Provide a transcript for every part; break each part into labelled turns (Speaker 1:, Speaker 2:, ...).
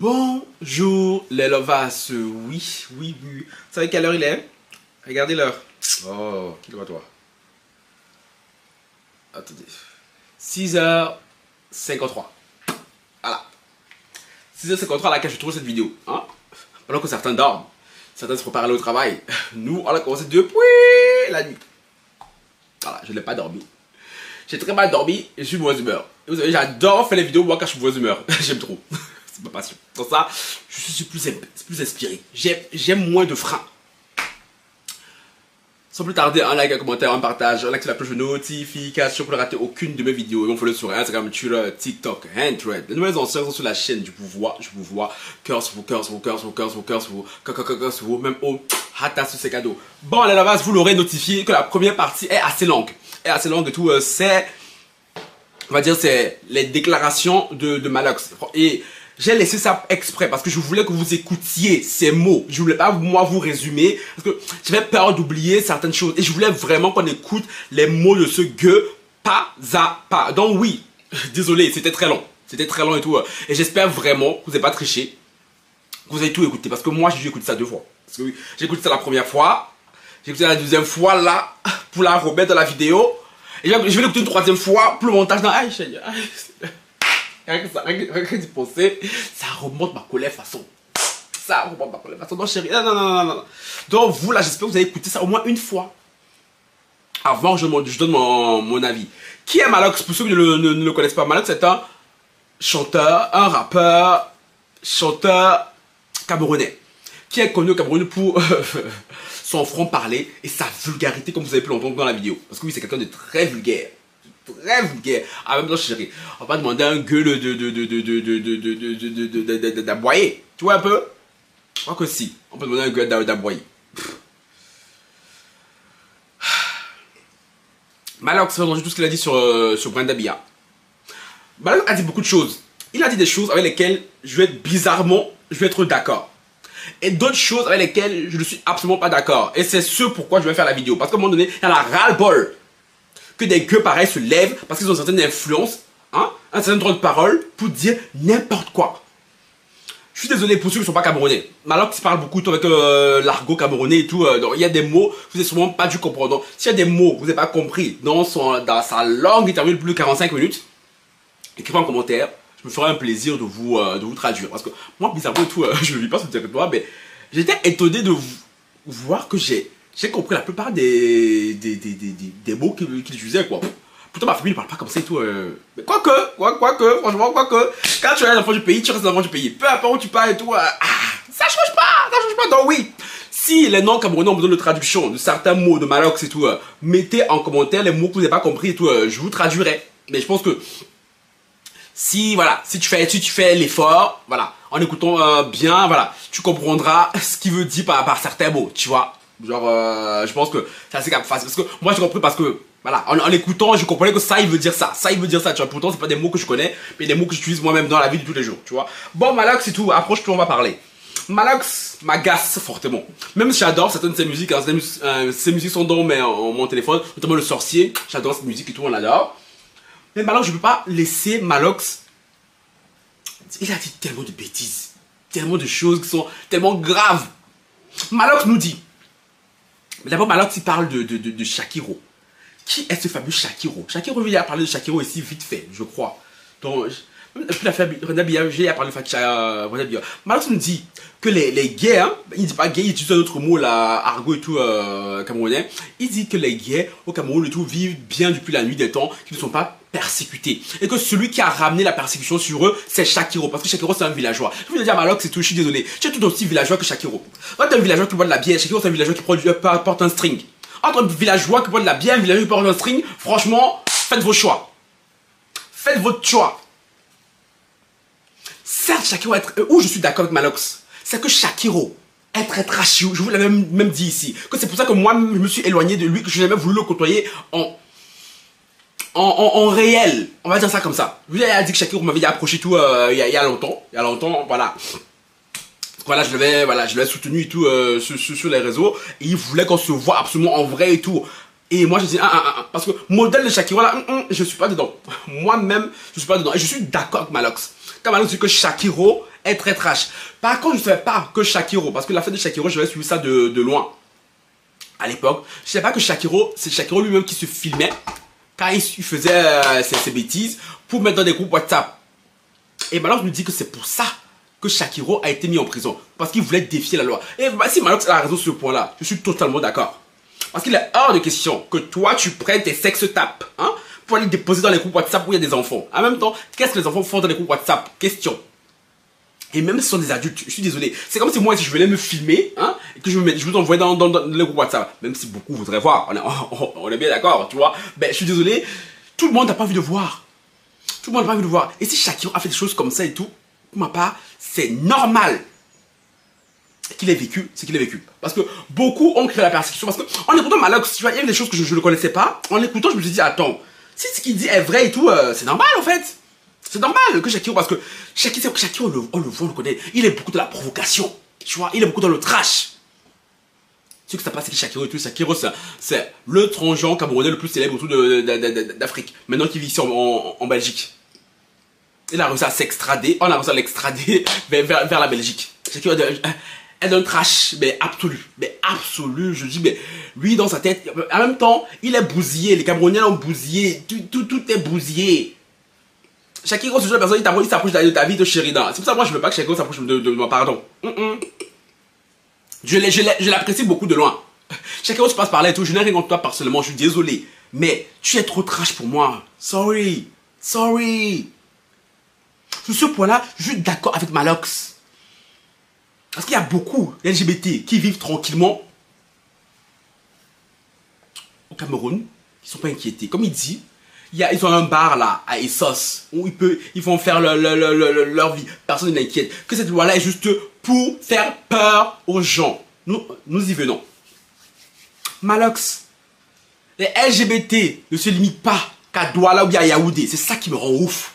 Speaker 1: Bonjour les lovas, oui. Vous savez quelle heure il est? Regardez l'heure. Oh, qui doit toi? Attendez. 6h53. Voilà. 6h53 à laquelle je trouve cette vidéo. Hein? Alors que certains dorment. Certains se préparent à aller au travail. Nous, on a commencé depuis la nuit. Voilà, je n'ai pas dormi. J'ai très mal dormi et je suis de mauvaise humeur. Et vous savez, j'adore faire les vidéos moi quand je suis de mauvaise humeur. J'aime trop. C'est ma passion. Pour ça, je suis plus inspiré. J'aime moins de freins. Sans plus tarder, un like, un commentaire, un partage, un like sur la cloche de notification pour ne rater aucune de mes vidéos. Et on fait le sur Instagram, Twitter, TikTok, Handthread. Les nouvelles anciennes sont sur la chaîne. Je vous vois. Cœur sur vous, même au hata sur ces cadeaux. Bon, à la base, vous l'aurez notifié que la première partie est assez longue. Et tout, c'est, on va dire, c'est les déclarations de Malox. Et j'ai laissé ça exprès parce que je voulais que vous écoutiez ces mots. Je voulais pas, moi, vous résumer parce que j'avais peur d'oublier certaines choses. Et je voulais vraiment qu'on écoute les mots de ce gueux pas à pas. Donc oui, désolé, c'était très long. C'était très long et tout. Et j'espère vraiment que vous n'avez pas triché. Que vous avez tout écouté. Parce que moi, j'ai dû écouter ça 2 fois. Parce que oui, j'ai écouté ça la première fois. J'ai écouté ça la deuxième fois là. Pour la remettre dans la vidéo. Et je vais l'écouter une 3e fois pour le montage. Non, rien que d'y penser, ça remonte ma colère façon. Non, chérie. Non. Donc, vous, là, j'espère que vous avez écouté ça au moins une fois. Avant que je donne mon avis. Qui est Malox? Pour ceux qui ne le connaissent pas, Malox, c'est un chanteur, un rappeur, chanteur camerounais. Qui est connu au Cameroun pour son franc-parler et sa vulgarité, comme vous avez pu l'entendre dans la vidéo. Parce que oui, c'est quelqu'un de très vulgaire. Très vulgaire. Ah, même temps, chérie, on va pas demander à un gueule d'aboyer. Tu vois un peu? Je crois que si. On peut demander à un gueule d'aboyer. Malox, c'est tout ce qu'il a dit sur Brenda Bia. Malox a dit beaucoup de choses. Il a dit des choses avec lesquelles je vais être d'accord. Et d'autres choses avec lesquelles je ne suis absolument pas d'accord. Et c'est ce pourquoi je vais faire la vidéo. Parce qu'à un moment donné, il y en a ras-le-bol que des gueux pareils se lèvent parce qu'ils ont une certaine influence, hein, un certain droit de parole pour dire n'importe quoi. Je suis désolé pour ceux qui ne sont pas camerounais. Malox parle beaucoup avec l'argot camerounais et tout. Donc il y a des mots que vous n'avez sûrement pas dû comprendre. Donc s'il y a des mots que vous n'avez pas compris dans sa langue interview de plus de 45 minutes, écrivez en commentaire. Je me ferai un plaisir de vous traduire. Parce que moi, bizarrement et tout, je ne vis pas sur le territoire, mais j'étais étonné de voir que j'ai compris la plupart des mots qu'il utilisait, quoi. Pourtant, ma famille ne parle pas comme ça et tout. Mais quoique, franchement, quand tu es un enfant du pays, tu restes un enfant du pays. Peu importe où tu pars et tout, ça change pas. Donc oui, si les non-camerounais ont besoin de traduction de certains mots de Malox et tout, mettez en commentaire les mots que vous n'avez pas compris et tout, je vous traduirai. Mais je pense que si tu fais l'effort, voilà, en écoutant bien, voilà, tu comprendras ce qu'il veut dire par certains mots, tu vois. Genre, je pense que c'est assez facile. Parce que moi, j'ai compris parce que, voilà, en écoutant, je comprenais que ça, il veut dire ça. Ça, il veut dire ça, tu vois. Pourtant, c'est pas des mots que je connais, mais des mots que j'utilise moi-même dans la vie de tous les jours, tu vois. Bon, Malox, c'est tout. Approche-toi, on va parler. Malox m'agace fortement. Même si j'adore certaines de ses musiques, hein, ces musiques sont dans mon téléphone, notamment Le Sorcier. J'adore cette musique et tout, on l'adore. Mais Malox, je ne peux pas laisser Malox. Il a dit tellement de bêtises, tellement de choses qui sont tellement graves. Malox nous dit. Mais d'abord, Malox, il parle de Shakiro. Qui est ce fameux Shakiro? Shakiro, il a parlé de Shakiro ici vite fait, je crois. Donc, depuis l'affaire Brenda Bia, j'ai parlé de Brenda Bia. Malox nous dit que les gays, hein, il ne dit pas gay, il utilise un autre mot, là, argot et tout, camerounais. Il dit que les gays au Cameroun et tout vivent bien depuis la nuit des temps, qu'ils ne sont pas persécutés. Et que celui qui a ramené la persécution sur eux, c'est Shakiro. Parce que Shakiro, c'est un villageois. Je voulais dire à Malox, c'est tout, je suis désolé. Tu es tout aussi villageois que Shakiro. Quand tu es un villageois qui boit de la bière, Shakiro, c'est un villageois qui porte un string. Entre un villageois qui boit de la bière et un villageois qui porte un string, franchement, faites vos choix. Faites votre choix. Certes, Shakiro où je suis d'accord avec Malox, c'est que Shakiro est très trashy. Je vous l'avais même dit ici. Que c'est pour ça que moi, je me suis éloigné de lui, que je n'ai jamais voulu le côtoyer en réel. On va dire ça comme ça. Je vous ai dit que Shakiro m'avait approché tout il y a longtemps. Voilà. Voilà, je l'avais soutenu et tout sur les réseaux. Et il voulait qu'on se voit absolument en vrai et tout. Et moi je dis parce que modèle de Shakiro là, je suis pas dedans. Moi-même, je suis pas dedans. Et je suis d'accord avec Malox. Quand Malox dit que Shakiro est très trash. Par contre, je ne savais pas que Shakiro, parce que la fête de Shakiro, j'avais suivi ça de loin. À l'époque, je ne savais pas que Shakiro, c'est Shakiro lui-même qui se filmait quand il faisait ses bêtises pour mettre dans des groupes WhatsApp. Et maintenant, je me dis que c'est pour ça que Shakiro a été mis en prison. Parce qu'il voulait défier la loi. Et si Malox a raison sur ce point-là, je suis totalement d'accord. Parce qu'il est hors de question que toi, tu prennes tes sex-tapes, hein, pour aller déposer dans les groupes WhatsApp où il y a des enfants. En même temps, qu'est-ce que les enfants font dans les groupes WhatsApp? Question. Et même si ce sont des adultes, je suis désolé. C'est comme si moi, si je venais me filmer, hein, et que je vous envoyais dans les groupes WhatsApp. Même si beaucoup voudraient voir. On est bien d'accord, tu vois. Ben, je suis désolé. Tout le monde n'a pas envie de voir. Tout le monde n'a pas envie de voir. Et si Shakiro a fait des choses comme ça et tout, pour ma part, c'est normal qu'il ait vécu ce qu'il a vécu. Parce que beaucoup ont créé la persécution. Parce que en écoutant Malox, tu vois, il y avait des choses que je ne connaissais pas. En écoutant, je me suis dit, attends, si ce qu'il dit est vrai et tout, c'est normal en fait. C'est normal que Shakiro, parce que Shakiro, on le voit, on le connaît. Il est beaucoup dans la provocation. Tu vois, il est beaucoup dans le trash. Tu sais que ça passe avec Shakiro et tout. Shakiro, c'est le transgenre camerounais le plus célèbre autour d'Afrique. Maintenant qu'il vit ici en Belgique. Il a réussi à s'extrader. On a réussi à l'extrader vers la Belgique. Shakiro est d'un trash, mais absolu. Mais absolu, je dis, mais lui dans sa tête, en même temps, il est bousillé. Les Camerounais l'ont bousillé. Tout est bousillé. Shakiro, ce genre de personne, il s'approche de ta vie de Sheridan. C'est pour ça que moi, je veux pas que Shakiro s'approche de moi, pardon. Je l'apprécie beaucoup de loin. Shakiro, tu passes par là et tout, je n'ai rien contre toi personnellement, je suis désolé. Mais tu es trop trash pour moi. Sorry. Sorry. Sur ce point-là, je suis d'accord avec Malox. Parce qu'il y a beaucoup LGBT qui vivent tranquillement au Cameroun, qui ne sont pas inquiétés. Comme il dit, ils ont un bar là, à Essos, où ils vont faire leur vie. Personne n'est inquiète. Que cette loi-là est juste pour faire peur aux gens. Nous y venons. Malox, les LGBT ne se limitent pas qu'à Douala ou bien à Yaoundé. C'est ça qui me rend ouf.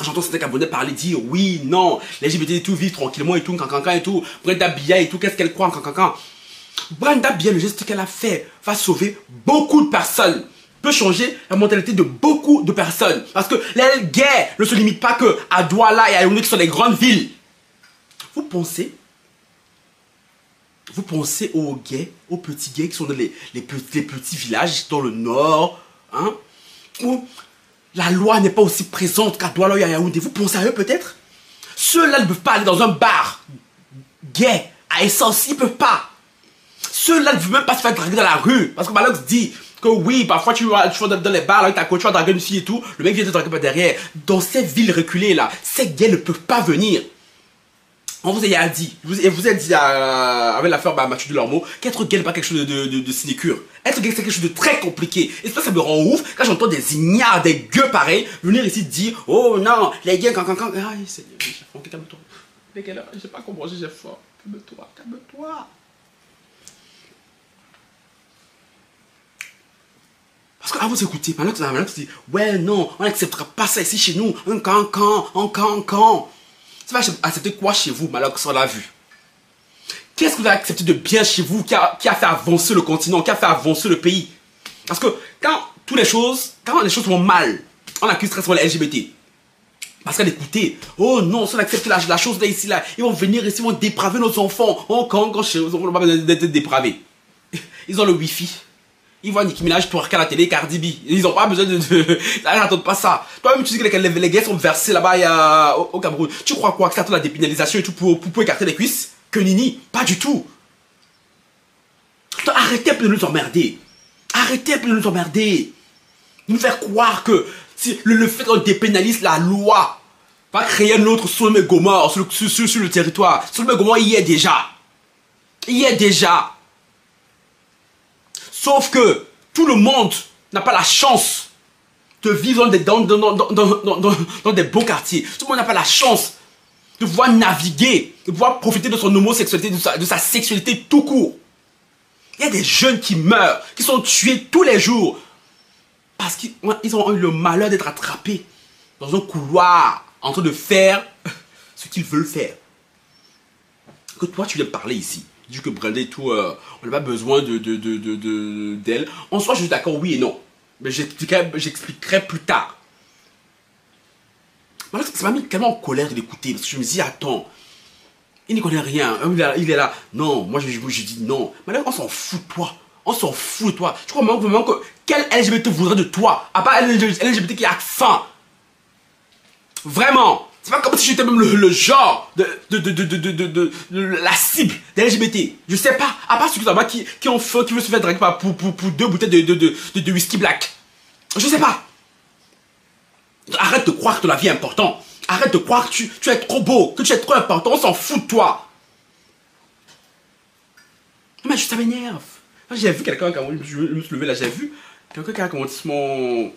Speaker 1: J'entends certains Camerounais parler, dire oui, non, les LGBT et tout vivent tranquillement et tout, cancan et tout. Brenda Bia et tout, qu'est-ce qu'elle croit en cancan. Brenda Bia, le geste qu'elle a fait va sauver beaucoup de personnes. Peut changer la mentalité de beaucoup de personnes. Parce que les gays ne se limitent pas que à Douala et à Yaoundé qui sont des grandes villes. Vous pensez aux gays, aux petits gays qui sont dans les petits villages dans le nord, hein, où la loi n'est pas aussi présente qu'à Douala et à Yaoundé. Vous pensez à eux peut-être? Ceux-là ne peuvent pas aller dans un bar gay à Essence, ils ne peuvent pas. Ceux-là ne peuvent même pas se faire draguer dans la rue. Parce que Malox dit que oui, parfois tu vas dans les bars avec ta coach, tu vas draguer une fille et tout, le mec vient te draguer par derrière. Dans ces villes reculées là, ces gays ne peuvent pas venir. On vous a dit, vous a dit avec l'affaire Mathieu Delormeau, qu'être gay n'est pas quelque chose de sinécure. Être gay c'est quelque chose de très compliqué. Et ça me rend ouf quand j'entends des ignares, des gueux pareils venir ici dire oh non, les gays quand. Aïe Seigneur, calme-toi. Je sais pas comment j'ai fort. Calme-toi, calme-toi. Parce qu'à vous écouter, Malox dit ouais non, on n'acceptera pas ça ici chez nous. Un camp. Tu vas accepter quoi chez vous, Malox, on l'a vu. Qu'est-ce que vous avez accepté de bien chez vous qui a fait avancer le continent, qui a fait avancer le pays? Parce que quand les choses vont mal, on accuse très souvent les LGBT. Parce qu'à l'écouter, oh non, si on accepte la chose là, ici, là, ils vont venir ici, ils vont dépraver nos enfants. Oh, quand chez eux, ils n'ont pas besoin d'être dépravés. Ils ont le Wi-Fi. Ils voient Nicki Minaj pour regarder la télé, Cardi B. Ils n'ont pas besoin de... N'attendent pas ça. Toi-même, tu dis que les gays sont versés là-bas au Cameroun. Tu crois quoi? Que ça attend la dépénalisation et tout pour écarter les cuisses? Que nini? Pas du tout. Arrêtez un peu de nous emmerder. Arrêtez un peu de nous emmerder. Nous faire croire que si le fait qu'on dépénalise la loi va créer un autre Sodome et Gomorrhe sur le territoire. Sodome et Gomorrhe, il y est déjà. Il y est déjà. Sauf que tout le monde n'a pas la chance de vivre dans des beaux quartiers. Tout le monde n'a pas la chance de pouvoir naviguer, de pouvoir profiter de son homosexualité, de sa sexualité tout court. Il y a des jeunes qui meurent, qui sont tués tous les jours parce qu'ils ont eu le malheur d'être attrapés dans un couloir en train de faire ce qu'ils veulent faire. Que toi tu viens parler ici. Dis que Brenda et tout, on n'a pas besoin d'elle. En soi, je suis d'accord, oui et non. Mais j'expliquerai plus tard. Ça m'a mis tellement en colère de l'écouter, parce que je me dis, attends, il n'y connaît rien, il est là, non, moi je dis non. Mais là, on s'en fout de toi. On s'en fout de toi. Je crois vraiment que quel LGBT voudrait de toi, à part LGBT qui a faim. Vraiment. C'est pas comme si j'étais même le genre de la cible des LGBT. Je sais pas. À part ceux là-bas qui ont faim, qui veulent se faire draguer pour 2 bouteilles de whisky black. Je sais pas. Arrête de croire que la vie est importante. Arrête de croire que tu es trop beau, que tu es trop important. On s'en fout de toi. Mais ça m'énerve. J'ai vu quelqu'un, quand je me suis levé là, j'ai vu quelqu'un qui a commenté mon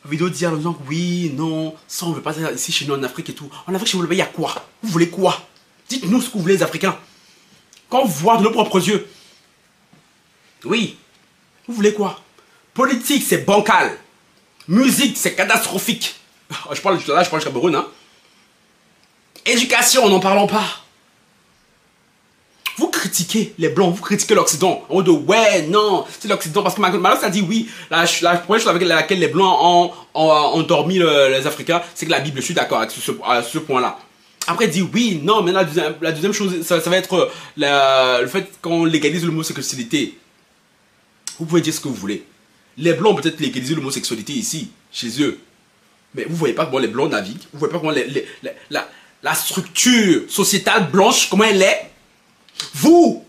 Speaker 1: vidéo dire en disant oui, non, ça on veut pas ici chez nous en Afrique et tout. En Afrique, chez vous, il y a quoi? Vous voulez quoi? Dites-nous ce que vous voulez, les Africains. Quand on voit de nos propres yeux. Oui. Vous voulez quoi? Politique, c'est bancal. Musique, c'est catastrophique. Je parle du Cameroun, hein. Éducation, n'en parlons pas. Vous critiquez les Blancs, vous critiquez l'Occident. On dit ouais, non, c'est l'Occident. Parce que maintenant, ça dit oui. La première chose avec laquelle les Blancs ont dormi les Africains, c'est que la Bible, je suis d'accord avec ce point-là. Après, il dit oui, non, mais la deuxième chose, ça va être le fait qu'on légalise l'homosexualité. Vous pouvez dire ce que vous voulez. Les Blancs ont peut-être légalisé l'homosexualité ici, chez eux. Mais vous voyez pas comment les Blancs naviguent. Vous voyez pas comment la structure sociétale blanche, comment elle est. Vous,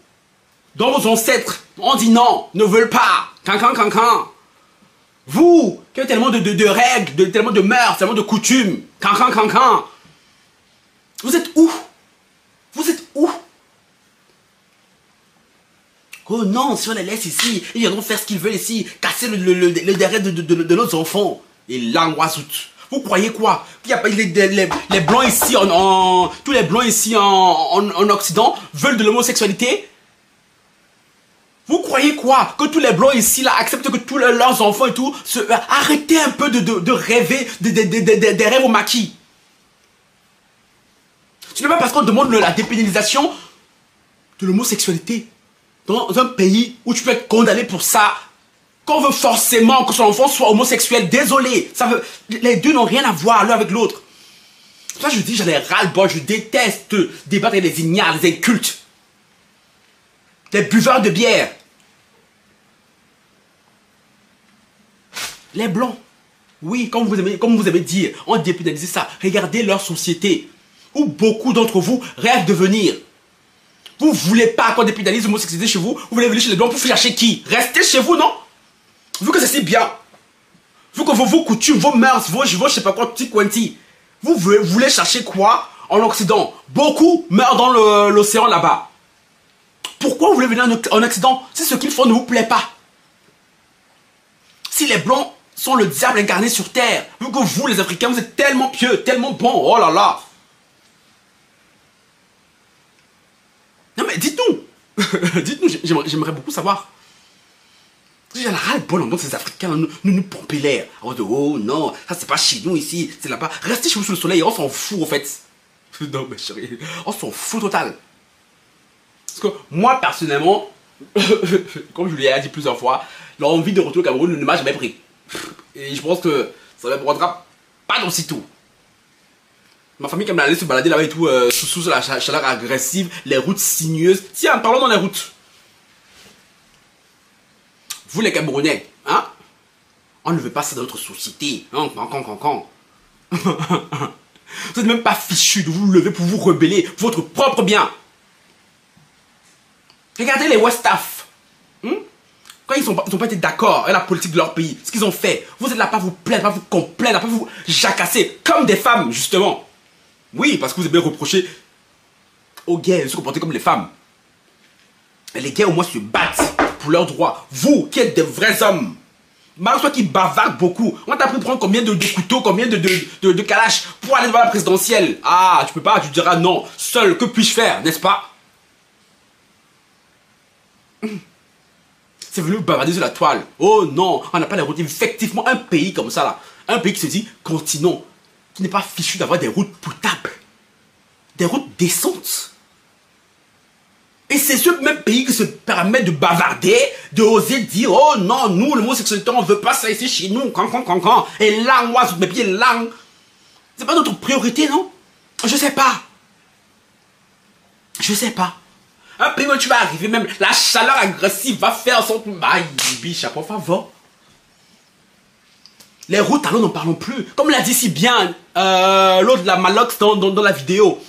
Speaker 1: dans vos ancêtres, on dit non, ne veulent pas. Cancan. Vous, qui avez tellement de règles, tellement de mœurs, tellement de coutumes. Cancan. Vous êtes où? Vous êtes où? Oh non, si on les laisse ici, ils viendront faire ce qu'ils veulent ici, casser le derrière de nos enfants. Et l'angoisse. Vous croyez quoi? Il y a les blancs ici tous les blancs ici en Occident veulent de l'homosexualité? Vous croyez quoi? Que tous les blancs ici là acceptent que tous leurs enfants et tout arrêtez un peu de rêver des rêves au maquis. Ce n'est pas parce qu'on demande la dépénalisation de l'homosexualité dans un pays où tu peux être condamné pour ça qu'on veut forcément que son enfant soit homosexuel. Désolé, les deux n'ont rien à voir l'un avec l'autre. C'est pour ça que je dis, j'en ai ras-le-bol, je déteste débattre avec les ignares, les incultes, les buveurs de bière. Les blancs, oui, comme vous aimez dire, on dépénalise ça. Regardez leur société, où beaucoup d'entre vous rêvent de venir. Vous voulez pas qu'on dépénalise l'homosexualité chez vous, vous voulez venir chez les blancs pour chercher qui? Restez chez vous, non? Vu que c'est si bien, vu que vos coutumes, vos mœurs, vos je sais pas quoi, petit quanti, vous voulez chercher quoi en Occident? Beaucoup meurent dans l'océan là-bas. Pourquoi vous voulez venir en Occident si ce qu'ils font ne vous plaît pas? Si les Blancs sont le diable incarné sur terre, vu que vous, les Africains, vous êtes tellement pieux, tellement bons, oh là là. Non mais dites-nous, dites-nous, j'aimerais beaucoup savoir. J'ai la ras-le-bol en tant que ces Africains nous pomper l'air. On dit oh non, ça c'est pas chez nous ici, c'est là-bas. Restez chez vous sous le soleil, on s'en fout en fait. Non mais chérie, on s'en fout total. Parce que moi personnellement, comme je lui ai dit plusieurs fois, l'envie de retourner au Cameroun ne m'a jamais pris. Et je pense que ça ne me prendra pas d'aussitôt. Ma famille, quand elle allait se balader là-bas et tout, sous la chaleur agressive, les routes sinueuses. Tiens, parlons dans les routes. Vous les Camerounais, hein? On ne veut pas ça dans notre société. Hein? Vous n'êtes même pas fichu de vous lever pour vous rebeller pour votre propre bien. Regardez les Westaf. Quand ils n'ont pas été d'accord avec la politique de leur pays, ce qu'ils ont fait, vous êtes là pas vous plaindre, pas vous complaindre, pas vous jacasser, comme des femmes, justement. Oui, parce que vous avez reproché aux gays de se comporter comme les femmes. Et les gays au moins se battent pour leurs droits. Vous qui êtes des vrais hommes, malgré toi qui bavardent beaucoup, on t'a appris à prendre combien de couteaux, combien de calaches pour aller devant la présidentielle. Ah, tu peux pas, tu diras non. Seul, que puis-je faire, n'est-ce pas? C'est venu bavarder sur la toile. Oh non, on n'a pas les routes. Effectivement, un pays comme ça là, un pays qui se dit continent, qui n'est pas fichu d'avoir des routes potables, des routes décentes. Et c'est ce même pays qui se permet de bavarder, de oser dire oh non, nous, l'homosexualité, on ne veut pas ça ici chez nous. Et là, moi, sous mes pieds, là. C'est pas notre priorité, non? Je sais pas. Je sais pas. Un pays où tu vas arriver, même la chaleur agressive va faire en sorte... Aïe, biche, à por favor. Les routes, alors n'en parlons plus. Comme l'a dit si bien l'autre de la Malox dans la vidéo.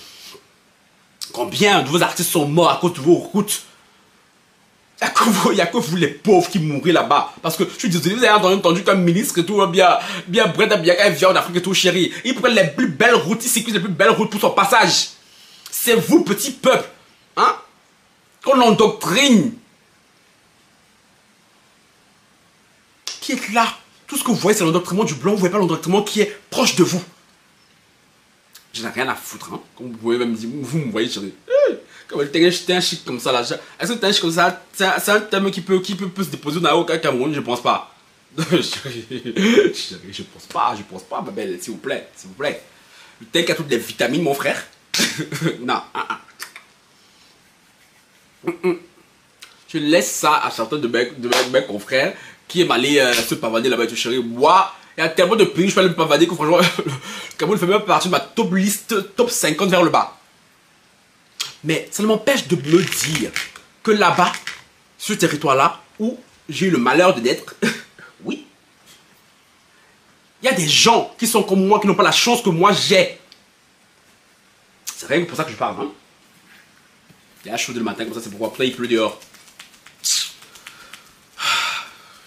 Speaker 1: Combien de vos artistes sont morts à cause de vos routes? Il n'y a que vous les pauvres qui mourrez là-bas. Parce que je suis désolé, vous avez entendu qu'un ministre et tout, bien Brenda Biaga vient en Afrique et tout, chérie. Il prend les plus belles routes, il sécurise les plus belles routes pour son passage. C'est vous, petit peuple, hein, qu'on endoctrine. Qui est là? Tout ce que vous voyez, c'est l'endoctrinement du blanc, vous ne voyez pas l'endoctrinement qui est proche de vous. Je n'ai rien à foutre, hein. Comme vous pouvez même dire, vous me voyez, chérie. Comme t'es un chic comme ça là. Est-ce que t'es un chic comme ça? C'est un thème qui peut se déposer dans aucun Cameroun, je pense pas. Chérie, je pense pas, ma belle, s'il vous plaît, s'il vous plaît. Le thème qui a toutes les vitamines, mon frère. Non, Je laisse ça à certains de mes confrères qui aiment aller se pavader là-bas et tout, chérie. Moi, il y a tellement de pays, je peux aller me pavader que franchement, le Cameroun fait même partie de ma top liste, top 50 vers le bas. Mais ça ne m'empêche de me dire que là-bas, sur ce territoire-là, où j'ai eu le malheur de naître, oui, il y a des gens qui sont comme moi, qui n'ont pas la chance que moi j'ai. C'est rien que pour ça que je parle, hein. Il y a chaud le matin, comme ça, c'est pourquoi après il pleut dehors.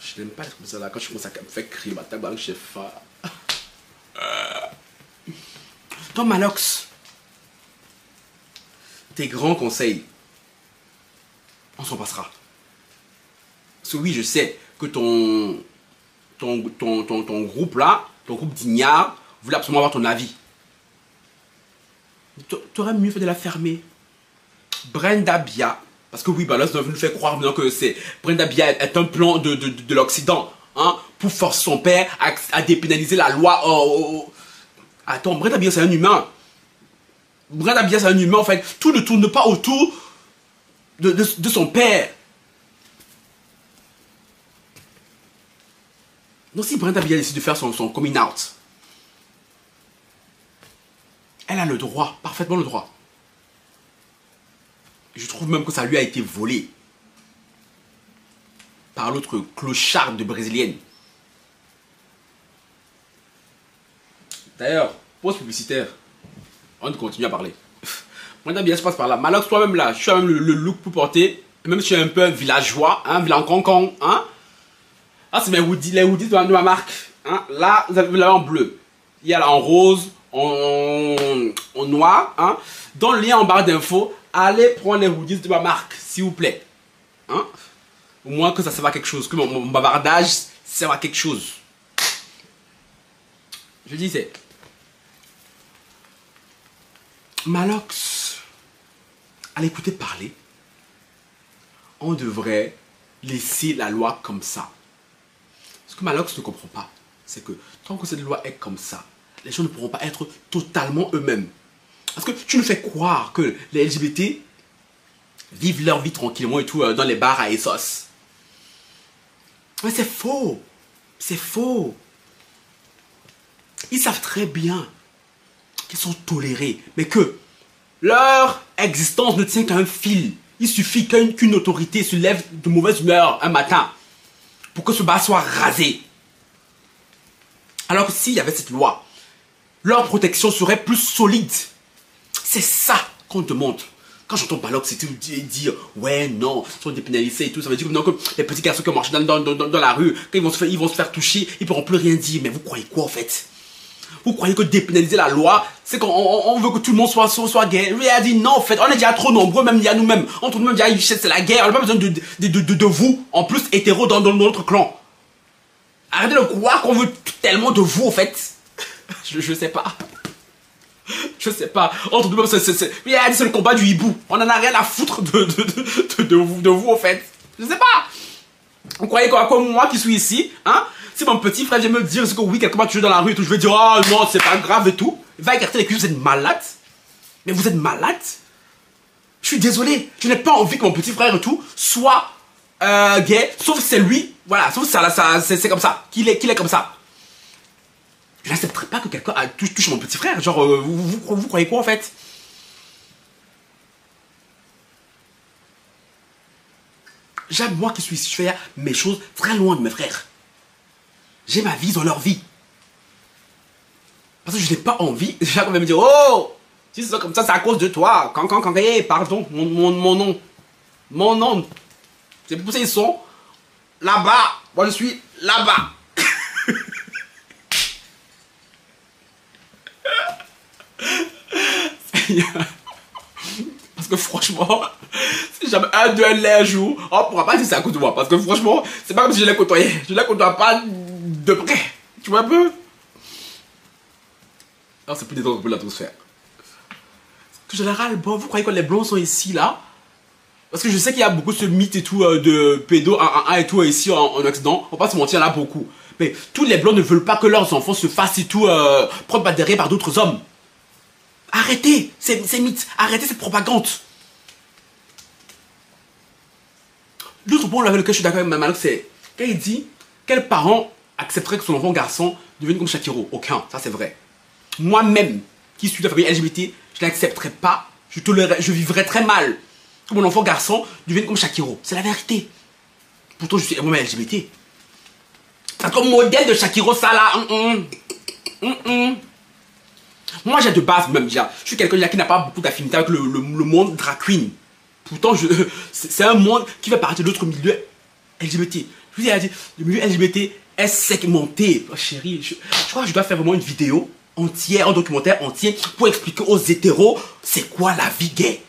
Speaker 1: Je n'aime pas être comme ça là, quand je commence à me faire crier, ma tabac, j'ai faim. Dans Malox, tes grands conseils, on s'en passera. Parce que oui, je sais que ton groupe là, ton groupe d'ignards, voulait absolument avoir ton avis. T'aurais mieux fait de la fermer. Brenda Bia, parce que oui, bah là, ça nous fait croire maintenant que c'est Brenda Bia est un plan de l'Occident, hein, pour forcer son père à dépénaliser la loi. Attends, Brenda Bia, c'est un humain. Brenda Bia, c'est un humain, en fait. Tout ne tourne pas autour de son père. Donc si Brenda Bia décide de faire son coming out, elle a le droit, parfaitement le droit. Je trouve même que ça lui a été volé par l'autre clochard de brésilienne. D'ailleurs, pause publicitaire. On continue à parler. Brenda Bia se passe par là. Malox, toi-même là, je suis même le look pour porter. Même si je suis un peu un villageois, un villain concon, hein. Ah, c'est mes hoodies, les hoodies de ma marque. Hein? Là, vous avez là en bleu. Il y a là en rose, en noir. Hein? Dans le lien en barre d'infos, allez prendre les hoodies de ma marque, s'il vous plaît. Hein? Au moins que ça serve à quelque chose, que mon bavardage serve à quelque chose. Je disais, Malox, à l'écouter parler, on devrait laisser la loi comme ça. Ce que Malox ne comprend pas, c'est que tant que cette loi est comme ça, les gens ne pourront pas être totalement eux-mêmes. Parce que tu nous fais croire que les LGBT vivent leur vie tranquillement et tout dans les bars à Essos. Mais c'est faux. C'est faux. Ils savent très bien qu'ils sont tolérés, mais que leur existence ne tient qu'à un fil. Il suffit qu'une autorité se lève de mauvaise humeur un matin pour que ce bar soit rasé. Alors que s'il y avait cette loi, leur protection serait plus solide. C'est ça qu'on demande. Quand j'entends Malox dire ouais non, ils sont dépénalisés et tout, ça veut dire que, non, que les petits garçons qui marchent dans la rue, quand ils vont se faire toucher, ils ne pourront plus rien dire. Mais vous croyez quoi en fait? Vous croyez que dépénaliser la loi, c'est qu'on veut que tout le monde soit gay? Lui a dit non en fait, on est déjà trop nombreux, même il y a nous-mêmes. Entre nous-mêmes, c'est la guerre, on n'a pas besoin de vous, en plus hétéro dans notre clan. Arrêtez de croire qu'on veut tellement de vous en fait. Je sais pas. Je sais pas. Entre nous-mêmes, c'est le combat du hibou. On en a rien à foutre de vous en fait. Je sais pas. Vous croyez quoi, comme moi qui suis ici, hein? Si mon petit frère vient me dire que oui, quelque part tu es dans la rue et tout, je vais dire oh non, c'est pas grave et tout. Il va écarter les cuisses, vous êtes malade. Mais vous êtes malade. Je suis désolé. Je n'ai pas envie que mon petit frère et tout soit gay, sauf c'est lui. Voilà, sauf ça, c'est comme ça. Qu'il est comme ça. Je n'accepterai pas que quelqu'un touche mon petit frère. Genre, vous croyez quoi en fait? J'aime moi qui suis ici, je fais mes choses très loin de mes frères. J'ai ma vie dans leur vie. Parce que je n'ai pas envie. Déjà, on va me dire, oh, si c'est comme ça, c'est à cause de toi. Pardon, mon nom. Mon nom. C'est pour ça qu'ils sont là-bas. Moi, je suis là-bas. Parce que franchement, si jamais un d'eux l'est un jour, on pourra pas dire c'est à cause de moi. Parce que franchement, c'est pas comme si je l'ai côtoyé. Je l'ai côtoyé pas de près. Tu vois un peu? Alors c'est plus détendre un peu l'atmosphère. Que je ras le bon. Vous croyez que les blonds sont ici là? Parce que je sais qu'il y a beaucoup ce mythe et tout de pédo 1 et tout ici en Occident. On va pas se mentir là beaucoup. Mais tous les blancs ne veulent pas que leurs enfants se fassent et tout prendre derrière par d'autres hommes. Arrêtez ces mythes. Arrêtez cette propagande. L'autre point avec lequel je suis d'accord avec ma Malox, c'est quand il dit quel parent accepterait que son enfant garçon devienne comme Shakiro? Aucun, ça c'est vrai. Moi-même, qui suis de la famille LGBT, je n'accepterais pas, je vivrais très mal que mon enfant garçon devienne comme Shakiro. C'est la vérité. Pourtant, je suis moi-même LGBT. C'est comme modèle de Shakiro, ça là. Moi, j'ai de base, même déjà, je suis quelqu'un qui n'a pas beaucoup d'affinité avec le monde drag queen. Pourtant, c'est un monde qui fait partie de l'autre milieu LGBT. Je vous ai dit, le milieu LGBT est segmenté. Oh, chérie, je crois que je dois faire vraiment une vidéo entière, un documentaire entier pour expliquer aux hétéros c'est quoi la vie gay.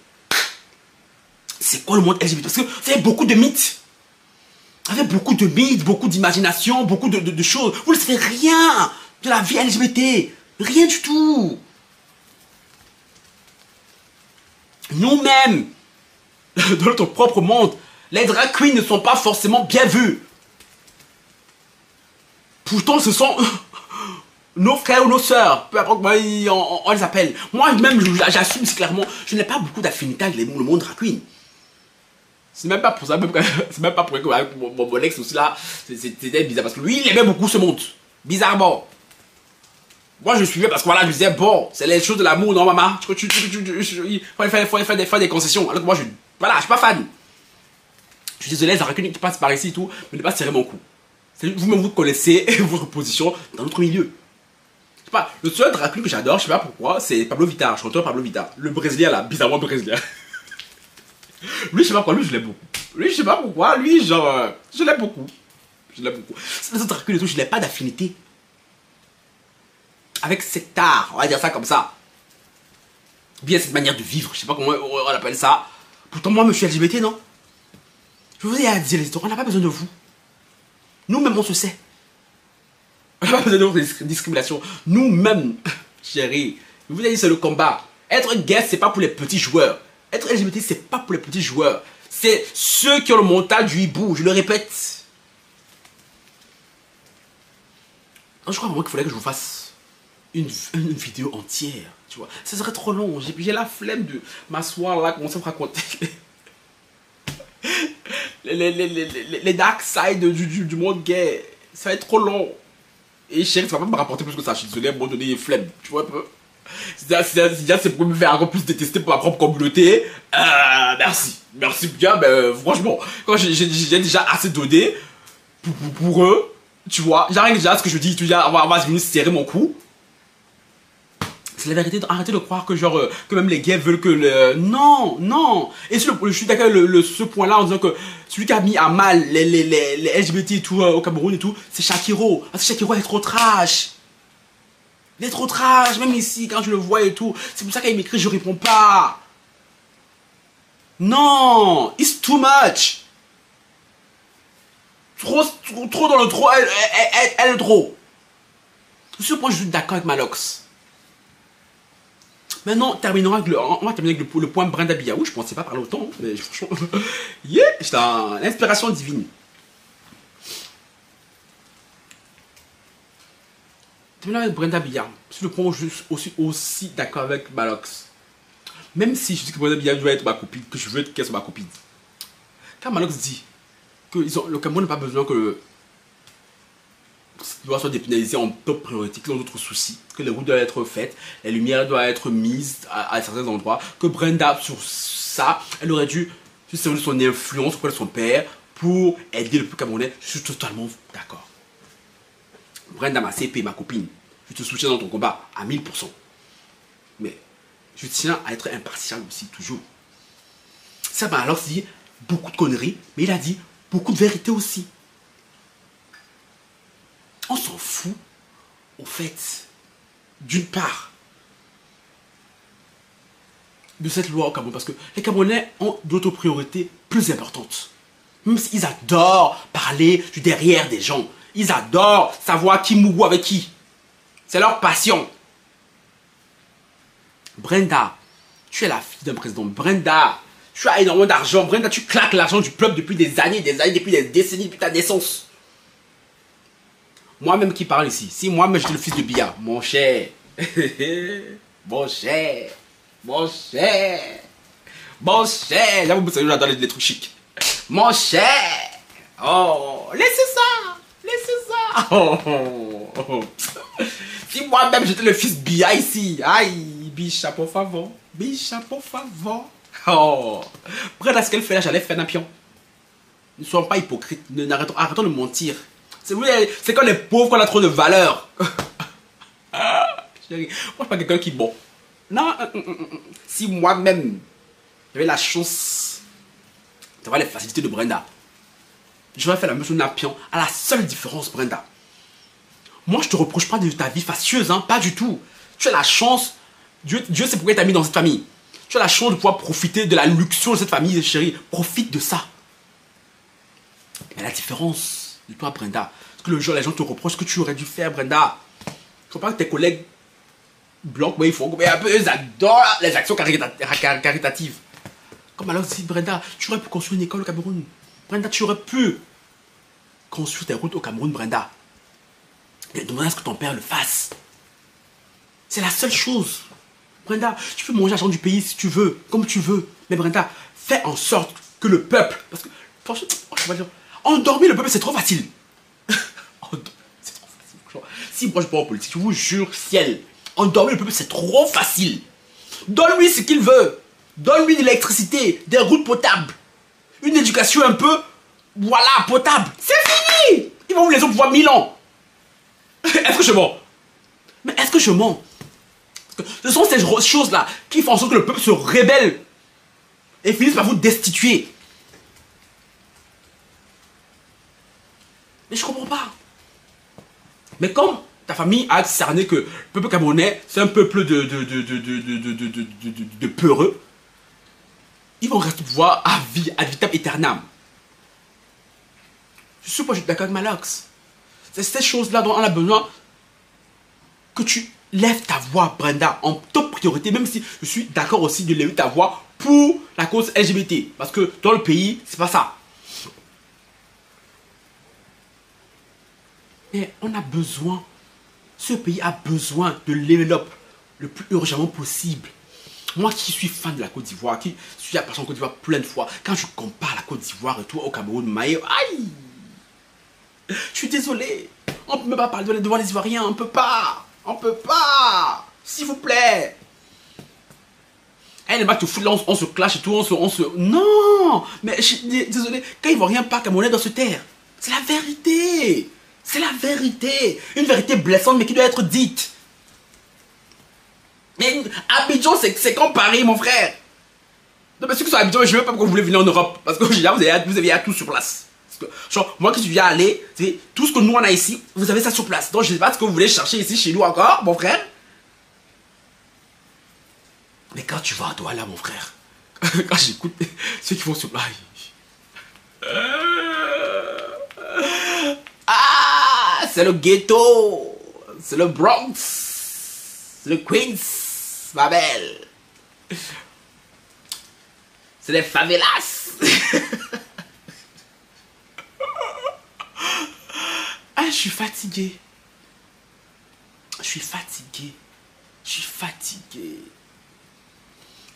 Speaker 1: C'est quoi le monde LGBT. Parce que ça fait beaucoup de mythes. Avec beaucoup de mythes, beaucoup d'imagination, beaucoup de choses. Vous ne savez rien de la vie LGBT. Rien du tout. Nous-mêmes, dans notre propre monde, les drag queens ne sont pas forcément bien vues. Pourtant, ce sont nos frères ou nos sœurs, peu importe comment on les appelle. Moi-même, j'assume clairement, je n'ai pas beaucoup d'affinité avec le monde drag queen. C'est même pas pour ça, c'est même pas pour que mon ex aussi là, c'était bizarre parce que lui, il aimait beaucoup ce monde. Bizarrement. Moi, je suivais parce que voilà, je disais, bon, c'est les choses de l'amour, non, maman. Il faut faire des concessions. Alors que moi, voilà, je suis pas fan. Je suis désolé, les drag queens qui passent par ici et tout, mais ne pas serrer mon cou. Vous-même, vous connaissez votre position dans notre milieu. Je sais pas, le seul drag queen que j'adore, je sais pas pourquoi, c'est Pablo Vittar, chanteur Pablo Vittar. Le brésilien là, bizarrement brésilien. Lui, je sais pas pourquoi, lui, je l'aime beaucoup. Lui, je sais pas pourquoi, lui, genre, je l'aime beaucoup. Je l'aime beaucoup. C'est les autres drag queens et tout, je n'ai pas d'affinité avec cet art, on va dire ça comme ça. Bien cette manière de vivre, je sais pas comment on appelle ça. Pourtant, moi, je suis LGBT, non? Je vous ai dit les histoires, on n'a pas besoin de vous. Nous-mêmes, on se sait. On n'a pas besoin de votre discrimination. Nous-mêmes, chérie, je vous ai dit, c'est le combat. Être gay, c'est pas pour les petits joueurs. Être LGBT, c'est pas pour les petits joueurs. C'est ceux qui ont le mental du hibou, je le répète. Donc, je crois vraiment qu'il faudrait que je vous fasse une vidéo entière, tu vois. Ça serait trop long. J'ai la flemme de m'asseoir là, commencer à me raconter les dark side du monde gay. Ça va être trop long. Et chérie, ça va pas me rapporter plus que ça. Je suis désolé, à un moment donné, il est flemme. Tu vois un peu. C'est pour me faire encore plus détester pour ma propre communauté. Merci. Merci bien, mais franchement, quand j'ai déjà assez donné pour eux, tu vois, j'arrive déjà à ce que je dis, tu vois, on va venir serrer mon cou. C'est la vérité, arrêtez de croire que genre que même les gays veulent que le... Non, non. Et je suis d'accord avec ce point-là en disant que celui qui a mis à mal les LGBT et tout au Cameroun et tout, c'est Shakiro. Parce que Shakiro est trop trash. Il est trop trash, même ici, quand je le vois et tout. C'est pour ça qu'il m'écrit, je réponds pas. Non, it's too much. Trop dans le trop, elle est trop. Sur ce point, je suis d'accord avec Malox. Maintenant, terminons avec on va terminer avec le point Brenda Biyaou. Je pensais pas parler autant, mais franchement, yeah, j'étais en inspiration divine. Terminons avec Brenda Biyaou. Sur le point, je suis aussi d'accord avec Malox. Même si je dis que Brenda Biyaou doit être ma copine, que je veux qu'elle soit ma copine. Quand Malox dit que le Cameroun n'a pas besoin que doit être dépénalisé en top priorité, que d'autres soucis, que les routes doivent être faites, les lumières doivent être mises à certains endroits, que Brenda, sur ça, elle aurait dû se servir de son influence auprès de son père pour aider le peuple camerounais. Je suis totalement d'accord. Brenda, ma CP, ma copine, je te soutiens dans ton combat à 1000%. Mais je tiens à être impartial aussi, toujours. Ça m'a alors dit beaucoup de conneries, mais il a dit beaucoup de vérité aussi. On s'en fout, au fait, d'une part, de cette loi au Cameroun, parce que les Camerounais ont d'autres priorités plus importantes. Même s'ils adorent parler du derrière des gens, ils adorent savoir qui mourou avec qui. C'est leur passion. Brenda, tu es la fille d'un président. Brenda, tu as énormément d'argent. Brenda, tu claques l'argent du peuple depuis des années, depuis des décennies, depuis ta naissance. Moi-même qui parle ici, si moi-même j'étais le fils de Biya, mon cher, mon cher, mon cher, mon cher, j'adore les trucs chics. Mon cher, oh, laissez ça, oh. Si moi-même j'étais le fils Biya ici, aïe, bicha por favor, oh. Brenda, ce qu'elle fait là, j'allais faire un pion. Ne soyons pas hypocrites, arrêtons de mentir. C'est quand les pauvres qu'on a trop de valeur. Moi, je suis pas quelqu'un qui bon. Non, si moi-même j'avais la chance d'avoir les facilités de Brenda, j'aurais fait la même chose Napion. À la seule différence, Brenda. Moi, je te reproche pas de ta vie facieuse, hein, pas du tout. Tu as la chance, Dieu sait pourquoi il t'a mis dans cette famille. Tu as la chance de pouvoir profiter de la luxure de cette famille, chérie. Profite de ça. Mais la différence de toi, Brenda, parce que le jour les gens te reprochent ce que tu aurais dû faire, Brenda. Je ne crois pas que tes collègues bloquent, mais ils font, mais un peu, ils adorent les actions caritatives. Comme alors si, Brenda, tu aurais pu construire une école au Cameroun. Brenda, tu aurais pu construire tes routes au Cameroun, Brenda. Mais demande à ce que ton père le fasse. C'est la seule chose. Brenda, tu peux manger l'argent du pays si tu veux, comme tu veux. Mais Brenda, fais en sorte que le peuple, parce que, franchement, je vais dire, endormir le peuple, c'est trop facile. C'est trop facile. Si moi je parle en politique, je vous jure, ciel, endormir le peuple, c'est trop facile. Donne-lui ce qu'il veut. Donne-lui de l'électricité, des routes potables, une éducation un peu, voilà, potable. C'est fini. Ils vont vous laisser pouvoir 1000 ans. Est-ce que je mens? Mais est-ce que je mens? Ce sont ces choses-là qui font en sorte que le peuple se rébelle et finisse par vous destituer. Mais je comprends pas. Mais comme ta famille a cerné que le peuple camerounais, c'est un peuple de peureux, ils vont rester au pouvoir à vie, ad vitam aeternam. Je suis pas d'accord avec Malox. C'est ces choses-là dont on a besoin que tu lèves ta voix, Brenda, en top priorité, même si je suis d'accord aussi de lever ta voix pour la cause LGBT. Parce que dans le pays, c'est pas ça. Mais on a besoin, ce pays a besoin de level up le plus urgemment possible. Moi qui suis fan de la Côte d'Ivoire, qui suis passé en Côte d'Ivoire plein de fois, quand je compare la Côte d'Ivoire et tout au Cameroun, aïe, je suis désolé. On ne peut même pas parler devant les Ivoiriens, on peut pas. On peut pas. S'il vous plaît. Les matchs de foot là, on se clash et tout, on se... Non. Mais je suis désolé, quand Ivoirien part Camerounais doit se taire. C'est la vérité. C'est la vérité. Une vérité blessante mais qui doit être dite. Mais Abidjan, c'est comme Paris, mon frère. Non, mais ceux qui sont à Abidjan, je ne sais même pas pourquoi vous voulez venir en Europe. Parce que là, vous avez tout sur place. Genre, moi qui suis allé, tout ce que nous on a ici, vous avez ça sur place. Donc je ne sais pas ce que vous voulez chercher ici chez nous encore, mon frère. Mais quand tu vas à Douala, mon frère, quand j'écoute ceux qui vont sur place. Ah, c'est le ghetto, c'est le Bronx, c'est le Queens, ma belle. C'est les favelas. Ah, je suis fatigué. Je suis fatigué. Je suis fatigué.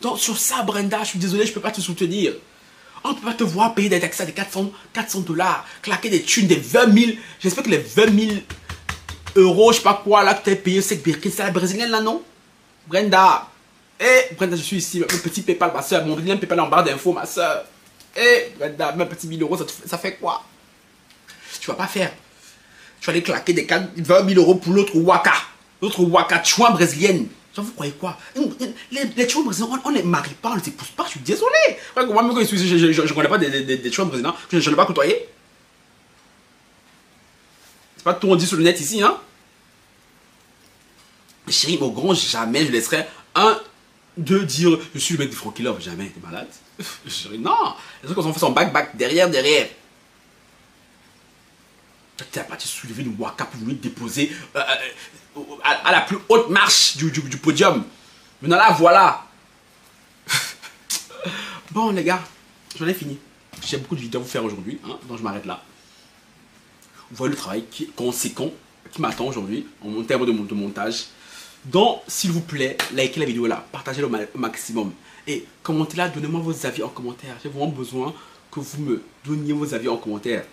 Speaker 1: Donc, sur ça, Brenda, je suis désolé, je ne peux pas te soutenir. On ne peut pas te voir payer des taxes à des 400 $, claquer des thunes, des 20 000. J'espère que les 20 000 euros, je sais pas quoi, là, que tu as payé, c'est Birkin, c'est la brésilienne là, non? Brenda. Brenda, je suis ici, mon petit PayPal, ma soeur, mon lien PayPal en barre d'infos, ma soeur. Brenda, mes petits 1000 euros, ça fait quoi? Tu vas pas faire. Tu vas aller claquer des 20 000 euros pour l'autre Waka. L'autre Waka, chouin brésilienne. Vous croyez quoi? Les chouins brésiliens, on ne les marie pas, on ne les épouse pas, je suis désolé. Moi, même quand je ne connais pas des chouins brésiliens, je ne l'ai pas côtoyé. C'est pas tout on dit sur le net ici, hein. Chérie, au grand jamais je laisserai un de dire je suis le mec de Frankie Love. Jamais, t'es malade. Chérie, non. Les autres, quand on fait son back, derrière. T'es parti soulever une waka pour venir déposer à la plus haute marche du podium. Maintenant là, voilà. Bon, les gars, j'en ai fini. J'ai beaucoup de vidéos à vous faire aujourd'hui, hein, donc je m'arrête là. Vous voyez le travail conséquent qui m'attend aujourd'hui en termes de montage. Donc, s'il vous plaît, likez la vidéo là, partagez-le au maximum. Et commentez-la, donnez-moi vos avis en commentaire. J'ai vraiment besoin que vous me donniez vos avis en commentaire.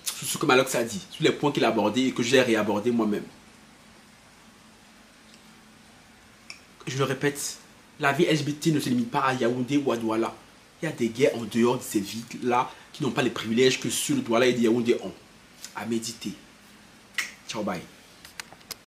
Speaker 1: Sur ce que Malox a dit, sur les points qu'il a abordés et que j'ai réabordé moi-même. Je le répète, la vie LGBT ne se limite pas à Yaoundé ou à Douala. Il y a des gays en dehors de ces villes-là qui n'ont pas les privilèges que ceux de Douala et de Yaoundé ont. À méditer. Ciao, bye.